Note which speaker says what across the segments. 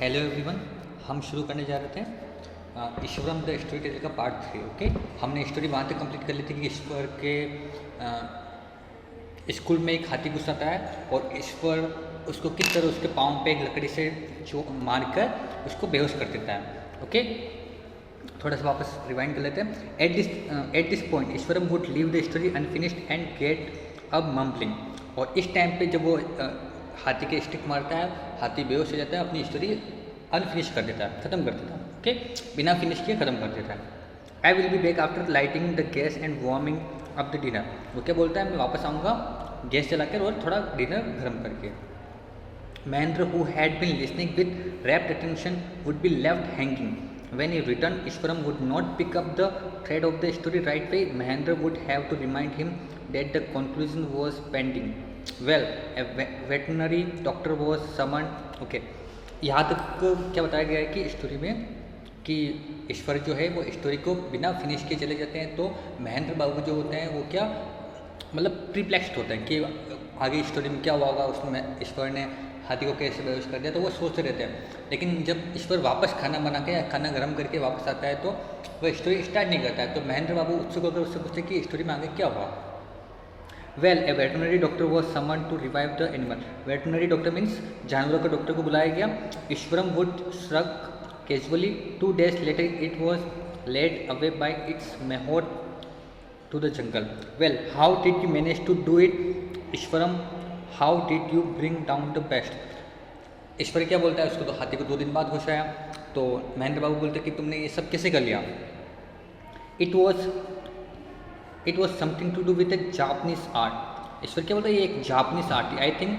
Speaker 1: Hello everyone, हम शुरू करने जा रहे थे ईश्वरम द स्टोरी टेलर का पार्ट 3। ओके, हमने स्टोरी वहाँ तक कंप्लीट कर ली थी कि ईश्वर के स्कूल में एक हाथी घुस आता है और ईश्वर उसको किस तरह उसके पाँव पे एक लकड़ी से मारकर उसको बेहोश कर देता है। ओके, थोड़ा सा वापस रिवाइंड कर लेते हैं। At this point Iswaran would leave the story unfinished and get a mumbling. और इस टाइम पे जब वो हाथी के स्टिक मारता है, हाथी बेहोश हो जाता है, अपनी स्टोरी अनफिनिश कर देता है, ख़त्म कर देता है। ओके, बिना फिनिश किए ख़त्म कर देता है। I will be back after lighting the gas and warming up the dinner. वो क्या बोलता है, मैं वापस आऊँगा गैस जलाकर और थोड़ा डिनर गर्म करके। Mahendra, who had been listening with rapt attention, would be left hanging. When he returned, Ishwaram would not pick up the thread of the story right away. Mahendra would have to remind him that the conclusion was pending. Well, a veterinary doctor was summoned. Okay, यहाँ तक क्या बताया गया है कि story में कि ईश्वर जो है वो स्टोरी को बिना फिनिश किए चले जाते हैं, तो महेंद्र बाबू जो होते हैं वो क्या मतलब प्रीप्लेक्स्ड होते हैं कि आगे स्टोरी में क्या हुआ होगा, उसमें ईश्वर ने हाथी को कैसे बेहोश कर दिया, तो वो सोचते रहते हैं। लेकिन जब ईश्वर वापस खाना बना के या खाना गर्म करके वापस आता है तो वह स्टोरी स्टार्ट नहीं करता है। तो महेंद्र बाबू उत्सुक होकर उससे पूछते कि स्टोरी में आगे क्या हुआ। Well, a veterinary doctor was summoned to revive the animal. Veterinary doctor means जानवरों का डॉक्टर को बुलाया गया। Iswaran would shrug casually. 2 days later it was led away by its mahor to the jungle. Well, how did you manage to do it, Ishwaram? How did you bring down the beast? ईश्वर क्या बोलता है उसको, तो हाथी को 2 दिन बाद घुसाया। तो महेंद्र बाबू बोलते कि तुमने ये सब कैसे कर लिया। It was something to do with a Japanese art. Ishwar क्या बोलता है, ये एक Japanese art, I think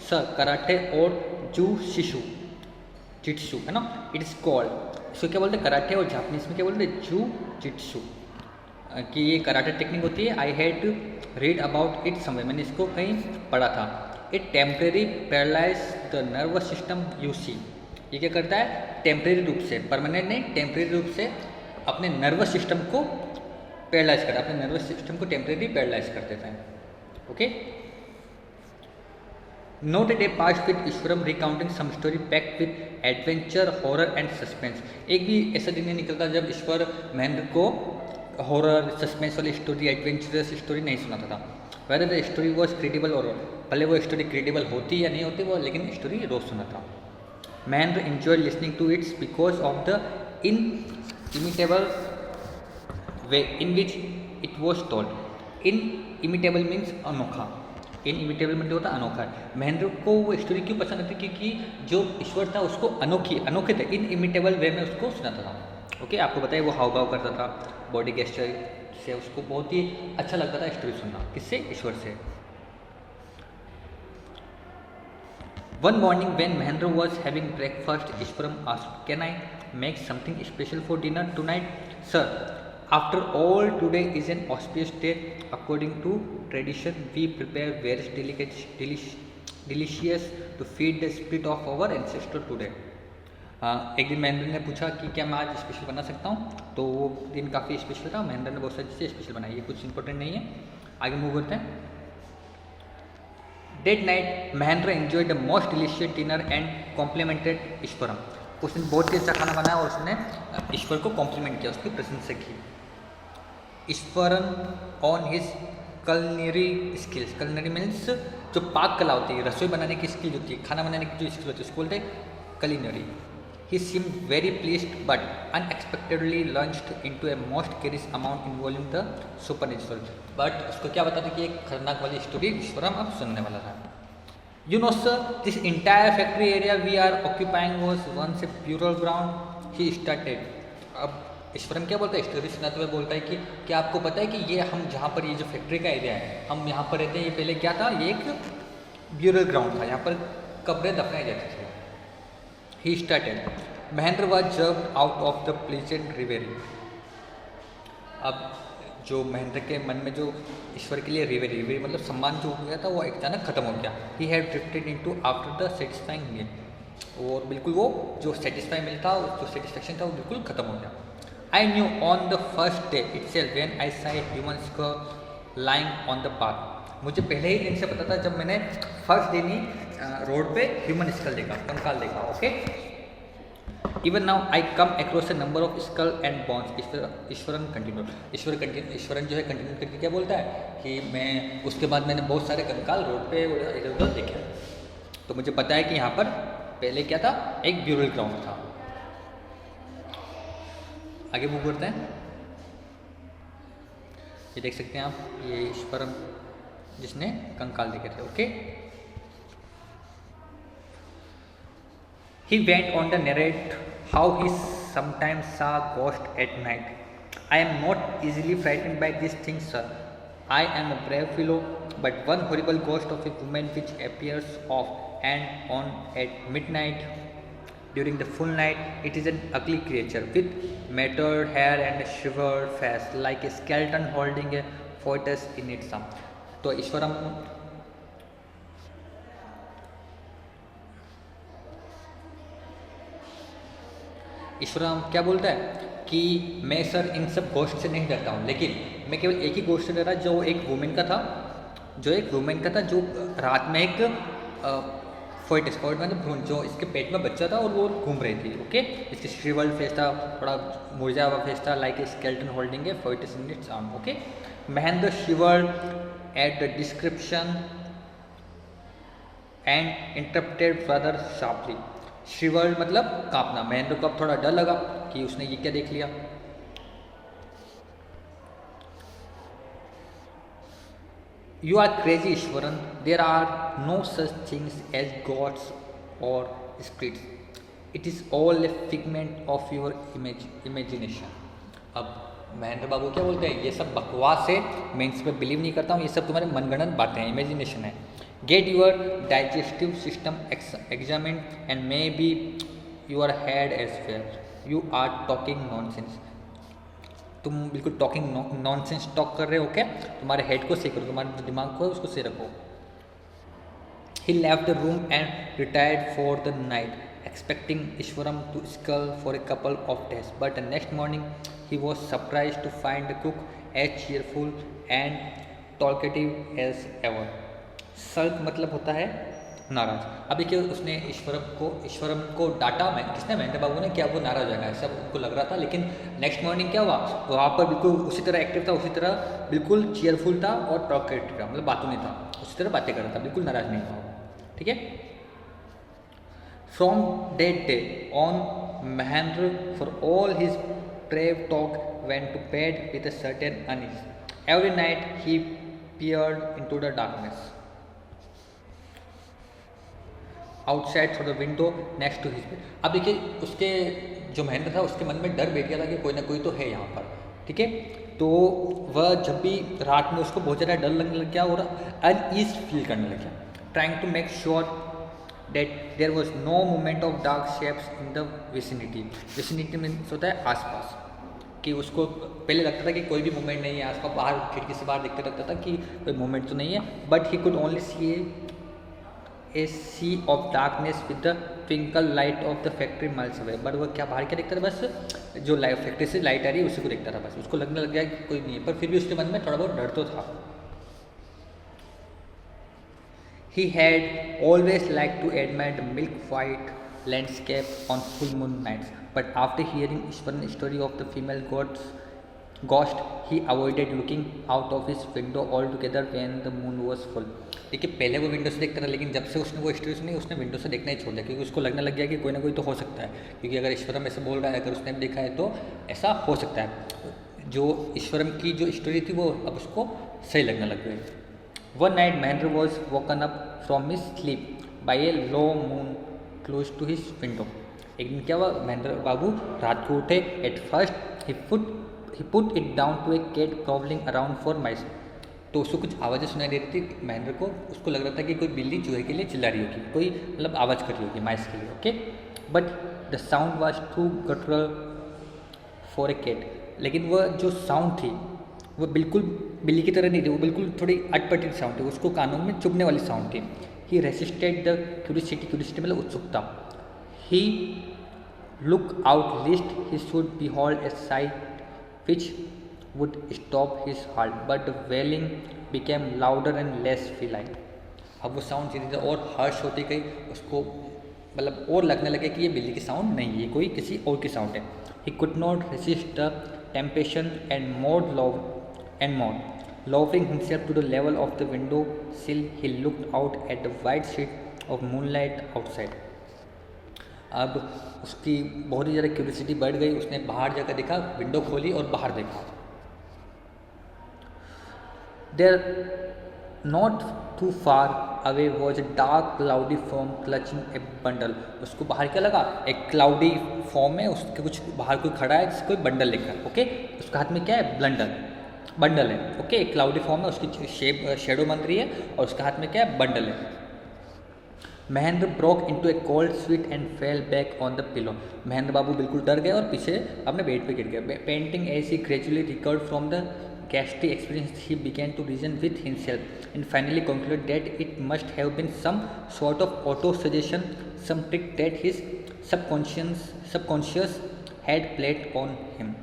Speaker 1: sir karate और जू शिशु जिट्सू है ना, इट इज़ कॉल्ड। इसको क्या बोलते हैं, कराटे और जापनीज में क्या बोलते हैं, जू जिट्सू, कि ये कराटे टेक्निक होती है। I had read about it somewhere, मैंने इसको कहीं पढ़ा था। It temporary paralyse the nervous system you see. ये क्या करता है, टेम्परेरी रूप से, परमानेंट नहीं, टेम्परेरी रूप से अपने नर्वस सिस्टम को पैरालाइज करता है, अपने नर्वस सिस्टम को टेम्परेरी पैरालाइज कर देता है। Okay, Not a day passed with Ishwaram recounting some story packed with adventure, horror and suspense. एक भी ऐसा दिन नहीं निकलता जब ईश्वर महेंद्र को हॉरर, सस्पेंस वाली स्टोरी, एडवेंचरस स्टोरी नहीं सुनाता था। Whether the story was credible और भले वो स्टोरी क्रेडिबल होती या नहीं होती वो, लेकिन स्टोरी रोज सुनाता। Mahendra enjoy listening to its because of the inimitable way in which it was told. Inimitable means अनोखा, इनइमिटेबल मतलब होता अनोखा। महेंद्र को वो स्टोरी क्यों पसंद आती, क्योंकि जो ईश्वर था उसको अनोखे थे, इनइमिटेबल वे में उसको सुनाता था। ओके, आपको बताइए वो हाव भाव करता था, बॉडी गेस्चर से उसको बहुत ही अच्छा लगता था स्टोरी सुनना। किससे, ईश्वर से। One morning when Mahendra was having breakfast, Iswaran asked, can I make something special for dinner tonight? Sir, after all, today is an auspicious day. According to tradition, we prepare various delicious to feed the spirit of our ancestor today. एक दिन महेंद्र ने पूछा कि क्या मैं आज special बना सकता हूँ, तो वो दिन काफ़ी स्पेशल था। महेंद्र ने बहुत सारी चीज़ें स्पेशल बनाई, ये कुछ इंपॉर्टेंट नहीं है, आगे मूव करते हैं। That night, Mahendra enjoyed the most delicious dinner and complimented Ishwaram. उसने बहुत ही अच्छा खाना बनाया और उसने ईश्वर को कॉम्प्लीमेंट किया, उसकी प्रशंसा की। Eswaran on his culinary skills. Culinary means जो पाक कला होती है, रसोई बनाने की स्किल होती है, खाना बनाने की जो स्किल होती है उसको बोलते हैं culinary. He seem very pleased but unexpectedly launched into a most curious amount involving the supernatural. But उसको क्या पता था कि एक खतरनाक वाली स्टोरी ईश्वरम अब सुनने वाला था। You know sir, this entire factory area we are occupying was once a burial ground, he started. अब ईश्वरम क्या बोलता है, स्टोरी सुनाते हुए बोलता है कि क्या आपको पता है कि ये हम जहाँ पर ये जो फैक्ट्री का एरिया है, हम यहाँ पर रहते हैं, ये पहले क्या था, ये एक ब्यूरल ग्राउंड था, यहाँ पर कब्रें दफनाई जाती थी। He started, Mahendra was jerked out of the pleasant reverie. अब जो महेंद्र के मन में जो ईश्वर के लिए रिवेरी मतलब सम्मान जो हो गया था वो अचानक खत्म हो गया। He had drifted into after the satisfying meal, और बिल्कुल वो जो सेटिस्फाई मील था, जो सेटिस्फेक्शन था वो बिल्कुल खत्म हो गया। I knew on the first day itself when I saw a human skull lying on the path. मुझे पहले ही दिन से पता था जब मैंने फर्स्ट दिन ही रोड पे ह्यूमन स्कल देखा, कंकाल देखा। Okay, even now I come across a number of skull and bones. Eshwaran continue, Eshwaran जो है कंटिन्यू करके क्या बोलता है कि मैं उसके बाद मैंने बहुत सारे कंकाल रोड पे इधर उधर देखे, तो मुझे पता है कि यहाँ पर पहले क्या था, एक ब्यूरल ग्राउंड था। आगे मूव करते हैं। ये देख सकते हैं आप, ये ईश्वरन जिसने कंकाल देखे थे। Okay, he went on to narrate how he sometimes saw ghosts at night. I am not easily frightened by these things, sir. I am a brave fellow, but one horrible ghost of a woman which appears off and on at midnight during the full night. It is an ugly creature with matted hair and a shivered face, like a skeleton holding a fetus in its arm. तो ईश्वरम ईश्वरम क्या बोलता है कि मैं sir इन सब गोश्त से नहीं डरता हूँ, लेकिन मैं केवल एक ही गोश्त से डरा जो एक वुमेन का था, जो रात में एक फोइटस मतलब भ्रूण, जो इसके पेट में बच्चा था और वो घूम रही थी। ओके, इसके श्रिवल्ड फेस था, थोड़ा मुरझाया हुआ फेस था, like a skeleton holding A foetus in its arm. Okay, Mahendra शिवर्ड at the description and interrupted brother sharply. शिवर्ड मतलब कांपना। महेंद्र को अब थोड़ा डर लगा कि उसने ये क्या देख लिया। You are crazy, Ishwaran. There are no such things as gods or spirits. It is all a figment of your imagination. अब महेंद्र बाबू क्या बोलते हैं, ये सब बकवास है, मैं इस पर बिलीव नहीं करता हूँ, ये सब तुम्हारे मनगढ़ंत बातें हैं, इमेजिनेशन है। Get your digestive system examined and maybe your head as well. You are talking nonsense. तुम बिल्कुल टॉकिंग नॉनसेंस टॉक कर रहे हो क्या? तुम्हारे हेड को सही करो, तुम्हारे दिमाग को उसको सही रखो। He left the room and retired for the night, expecting Ishwaram to scull for a couple of days. But the next morning, he was surprised to find the cook as cheerful and talkative as ever. सल्क मतलब होता है नाराज। अब देखिए, उसने ईश्वरम को डांटा, किसने, महेंद्र बाबू ने, क्या वो नाराज हो जाएगा ऐसा उनको लग रहा था, लेकिन नेक्स्ट मॉर्निंग क्या हुआ, वहाँ पर बिल्कुल उसी तरह एक्टिव था, उसी तरह बिल्कुल चीयरफुल था और टॉकेटिव था, मतलब बातों नहीं था, उसी तरह बातें कर रहा था, बिल्कुल नाराज नहीं था। ठीक है। From that day on Mahendra for all his brave talk went to bed with a certain unease. Every night he peered into the darkness outside through the window next to his bed. अब देखिए, उसके जो महेंद्र था उसके मन में डर बैठ गया था कि कोई ना कोई तो है यहाँ पर। ठीक है, तो वह जब भी रात में उसको बहुत ज़्यादा डर लगने लग गया और अनईज फील करने लग गया, trying to make sure that there was no movement of dark shapes in the vicinity. vicinity means होता है आसपास, कि उसको पहले लगता था कि कोई भी मूवमेंट नहीं है आसपास, बाहर खिड़की से बाहर देखते रहता था कि कोई मूवमेंट तो नहीं है, but he could only see a sea of darkness with the twinkle light of the factory miles away. But वो क्या बाहर क्या देखता था, बस जो लाइट फैक्ट्री से लाइट आ रही है उसी को देखता था, बस उसको लगने लग गया कि कोई नहीं है, पर फिर भी उसके मन में थोड़ा बहुत डर तो था। He had always liked to admire the milk white landscape on full moon nights, but after hearing Ishwaran's story of the female ghost, he avoided looking out of his window altogether when the moon was full. देखिए, पहले वो window से देखता था, लेकिन जब से उसने वो स्टोरी सुनी उसने विंडो से देखना ही छोड़ दिया, क्योंकि उसको लगने लग गया कि कोई ना कोई तो हो सकता है, क्योंकि अगर ईश्वरम ऐसे बोल रहा है, अगर उसने देखा है तो ऐसा हो सकता है। जो ईश्वरम की जो स्टोरी थी वो अब उसको सही लगने लग गई। One night Mahendra was woken up from his sleep by a low moon close to his window. एक दिन क्या हुआ, महेंद्र बाबू रात को उठे। At first he put it down to a cat prowling around for mice. तो उसको कुछ आवाज़ें सुनाई दे रही थी महेंद्र को, उसको लग रहा था कि कोई बिल्ली चूहे के लिए चिल्ला रही होगी, कोई मतलब आवाज़ कर रही होगी माइस के लिए। Okay, but the sound was too guttural for a cat. लेकिन वह जो साउंड थी वो बिल्कुल बिल्ली की तरह नहीं थी, वो बिल्कुल थोड़ी अटपटी साउंड थी, उसको कानों में चुभने वाली साउंड थी। ही रेसिस्टेड द क्यूरियोसिटी मतलब उत्सुकता। He look out lest he should behold a sight which would stop his heart, but the wailing became louder and less feline. अब वो साउंड धीरे धीरे और हर्ष होती गई, उसको मतलब और लगने लगे कि ये बिल्ली की साउंड नहीं है, ये कोई किसी और की साउंड है। He could not resist the temptation and more lowering himself to the level of the window sill, he looked out at the white sheet of moonlight outside. अब उसकी बहुत ही ज़्यादा क्यूरियोसिटी बढ़ गई, उसने बाहर जाकर देखा, विंडो खोली और बाहर देखा। There, not too far away, was a dark cloudy form clutching a bundle. उसको बाहर क्या लगा, एक क्लाउडी फॉर्म है, उसके कुछ बाहर कोई खड़ा है जिसको बंडल लेकर, ओके, उसके हाथ में क्या है, बंडल है, ओके, एक क्लाउडी फॉर्म है, उसकी शेप शेडो बन रही है और उसके हाथ में क्या है, बंडल है। Mahendra broke into a cold sweat and fell back on the pillow. Mahendra babu बिल्कुल डर गए और पीछे अपने बेड पे गिर गए। Panting as he gradually recovered from the ghastly experience, he began to reason with himself and finally concluded that it must have been some sort of auto-suggestion, some trick that his subconscious had played on him.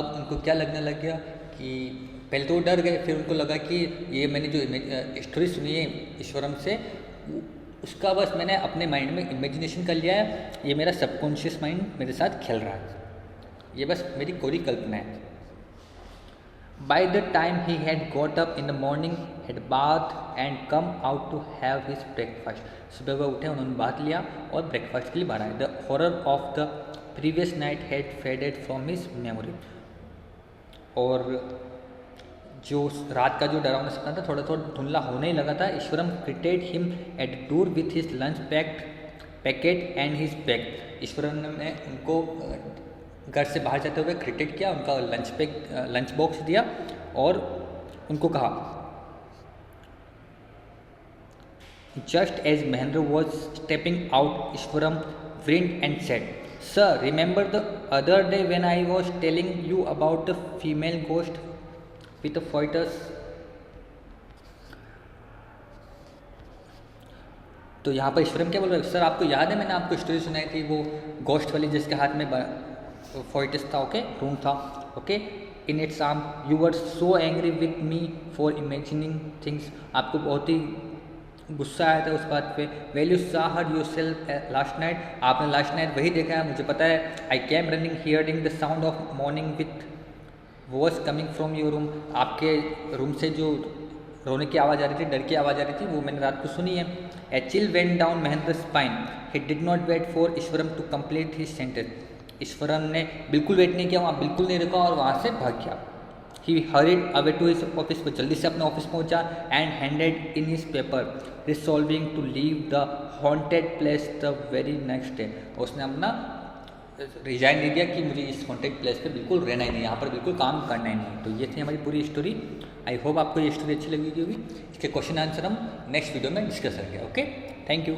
Speaker 1: अब उनको क्या लगने लग गया कि पहले तो वो डर गए, फिर उनको लगा कि ये मैंने जो स्टोरी सुनी है ईश्वरम से, उसका बस मैंने अपने माइंड में इमेजिनेशन कर लिया है, ये मेरा सबकॉन्शियस माइंड मेरे साथ खेल रहा है, ये बस मेरी कोरी कल्पना है। By the time he had got up in the morning, had bathed and come out to have his breakfast. सुबह वह उठे, उन्होंने बात लिया और ब्रेकफास्ट के लिए बाहर आए। The horror of the previous night had faded from his memory. और जो रात का जो डरावना सपना था थोड़ा थोड़ा धुंधला होने ही लगा था। ईश्वरम greeted him at the door with his lunch packet and his bag. ईश्वरम ने उनको घर से बाहर जाते हुए क्रिकेट किया, उनका लंच बॉक्स दिया और उनको कहा, just as Mahendra was stepping out, Ishwaram grinned and said, "Sir, remember the other day when I was telling you about the female ghost with the foetus?" तो यहाँ पर ईश्वरम क्या बोल रहे हैं, सर आपको याद है मैंने आपको स्टोरी सुनाई थी, वो गोस्ट वाली जिसके हाथ में फोइटस था, ओके, रूम था, okay, in its arm, you were so angry with me for imagining things. आपको बहुत ही गुस्सा आया था उस बात पे। वेल यू सा हर योर सेल्फ लास्ट नाइट, आपने लास्ट नाइट वही देखा है, मुझे पता है। I came running hearing the sound of morning with voice coming from your room, आपके रूम से जो रोने की आवाज़ आ रही थी, डर की आवाज़ आ रही थी, वो मैंने रात को सुनी है। A chill went down Mahendra spine, he did not wait for Ishwaram to complete his sentence. Ishwaran ने बिल्कुल वेट नहीं किया, वहाँ बिल्कुल नहीं रुका और वहाँ से भाग गया। He hurried away to his office, पर जल्दी से अपने ऑफिस पहुँचा and handed in his paper resolving to leave the haunted place the very next day. उसने अपना रिजाइन दे दिया कि मुझे इस हॉन्टेड प्लेस पे बिल्कुल रहना ही नहीं, यहाँ पर बिल्कुल काम करना ही नहीं। तो ये थी हमारी पूरी स्टोरी। आई होप आपको ये स्टोरी अच्छी लगी होगी। इसके क्वेश्चन आंसर हम नेक्स्ट वीडियो में डिस्कस करेंगे। Okay, thank you.